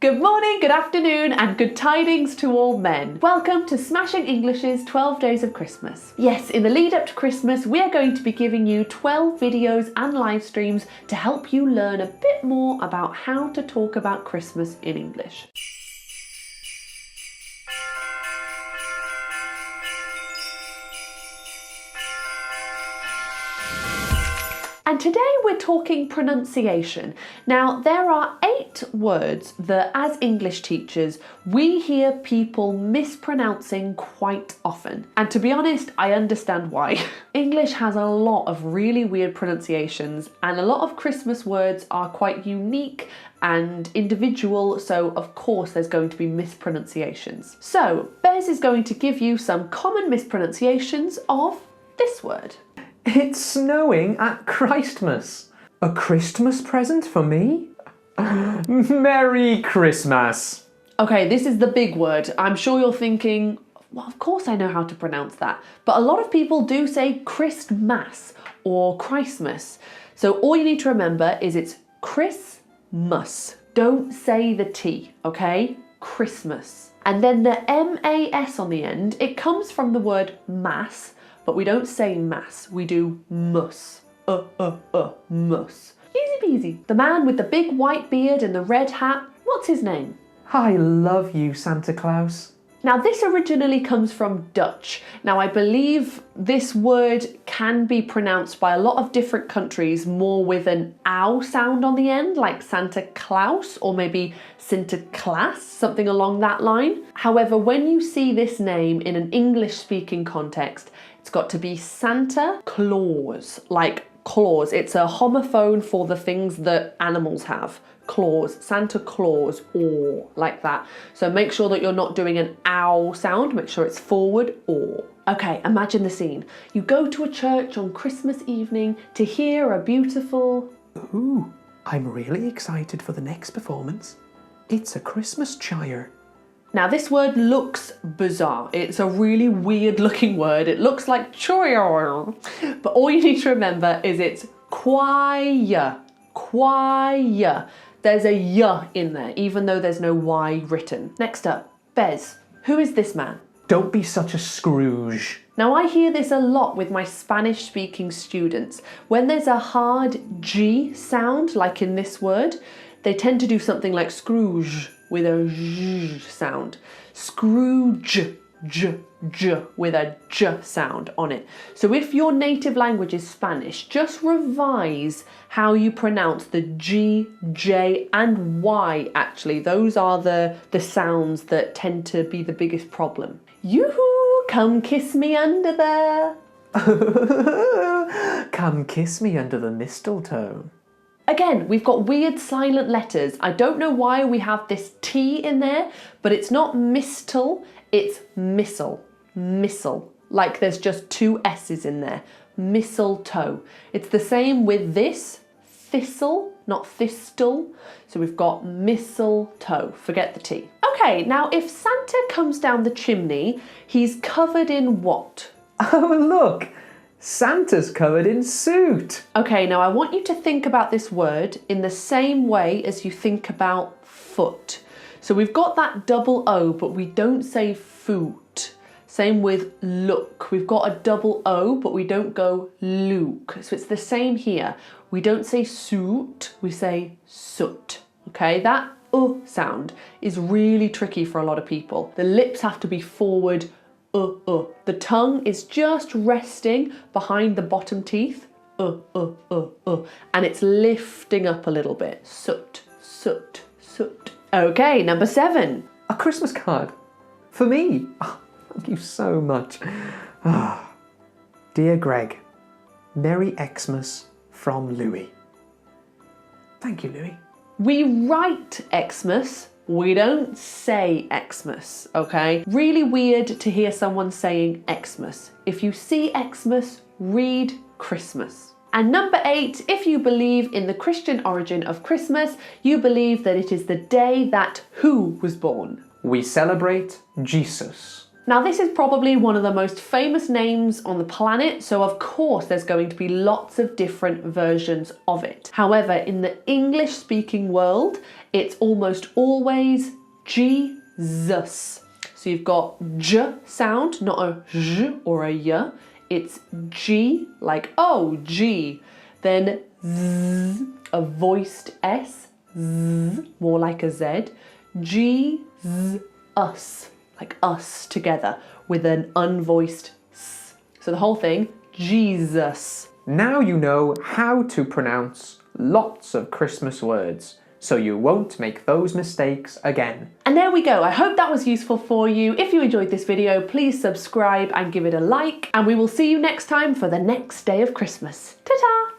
Good morning, good afternoon, and good tidings to all men. Welcome to Smashing English's 12 Days of Christmas. Yes, in the lead up to Christmas, we are going to be giving you 12 videos and live streams to help you learn a bit more about how to talk about Christmas in English. And today we're talking pronunciation. Now, there are 8 words that as English teachers, we hear people mispronouncing quite often. And to be honest, I understand why. English has a lot of really weird pronunciations, and a lot of Christmas words are quite unique and individual, so of course there's going to be mispronunciations. So, Bez is going to give you some common mispronunciations of this word. It's snowing at Christmas. A Christmas present for me? Merry Christmas. Okay, this is the big word. I'm sure you're thinking, well, of course I know how to pronounce that. But a lot of people do say Christmas or Christmas. So all you need to remember is it's Christmas. Don't say the T, okay? Christmas. And then the M-A-S on the end, it comes from the word mass, but we don't say mass, we do mus. Mus. Easy peasy. The man with the big white beard and the red hat, what's his name? I love you, Santa Claus. Now this originally comes from Dutch. Now I believe this word can be pronounced by a lot of different countries more with an ow sound on the end, like Santa Claus or maybe Sinterklaas, something along that line. However, when you see this name in an English speaking context, it's got to be Santa Claus, like claws. It's a homophone for the things that animals have. Claus, Santa Claus, or like that. So make sure that you're not doing an ow sound, make sure it's forward or. Okay, imagine the scene. You go to a church on Christmas evening to hear a beautiful... Ooh, I'm really excited for the next performance. It's a Christmas choir. Now this word looks bizarre. It's a really weird looking word. It looks like choir. But all you need to remember is it's choir. Choir. There's a y in there, even though there's no y written. Next up, Bez. Who is this man? Don't be such a Scrooge. Now I hear this a lot with my Spanish speaking students. When there's a hard G sound, like in this word, they tend to do something like Scrooge with a j sound. Scrooge, j, with a j sound on it. So if your native language is Spanish, just revise how you pronounce the G, J and Y actually. Those are the sounds that tend to be the biggest problem. Yoo-hoo, come kiss me under the... Come kiss me under the mistletoe. Again, we've got weird silent letters. I don't know why we have this T in there, but it's not mistle, it's missile. Missile. Like there's just 2 S's in there. Mistletoe. It's the same with this. Thistle, not thistle. So we've got mistletoe. Forget the T. Okay, now if Santa comes down the chimney, he's covered in what? Oh, look! Santa's covered in soot. Okay, now I want you to think about this word in the same way as you think about foot. So we've got that double O, but we don't say foot. Same with look. We've got a double O, but we don't go look. So it's the same here. We don't say suit, we say soot. Okay, that sound is really tricky for a lot of people. The lips have to be forward. The tongue is just resting behind the bottom teeth. And it's lifting up a little bit. Soot, soot, soot. Okay, number 7. A Christmas card. For me. Oh, thank you so much. Oh. Dear Greg, Merry Xmas from Louis. Thank you, Louis. We write Xmas. We don't say Xmas, okay? Really weird to hear someone saying Xmas. If you see Xmas, read Christmas. And number 8, if you believe in the Christian origin of Christmas, you believe that it is the day that who was born? We celebrate Jesus. Now this is probably one of the most famous names on the planet, so of course there's going to be lots of different versions of it. However, in the English-speaking world, it's almost always Jesus. So you've got J sound, not a J or a Y. It's G, like oh, G. Then Z, a voiced S, Z, more like a Z. G, Z, us, like us together with an unvoiced S. So the whole thing, Jesus. Now you know how to pronounce lots of Christmas words, so you won't make those mistakes again. And there we go. I hope that was useful for you. If you enjoyed this video, please subscribe and give it a like, and we will see you next time for the next day of Christmas. Ta-ta!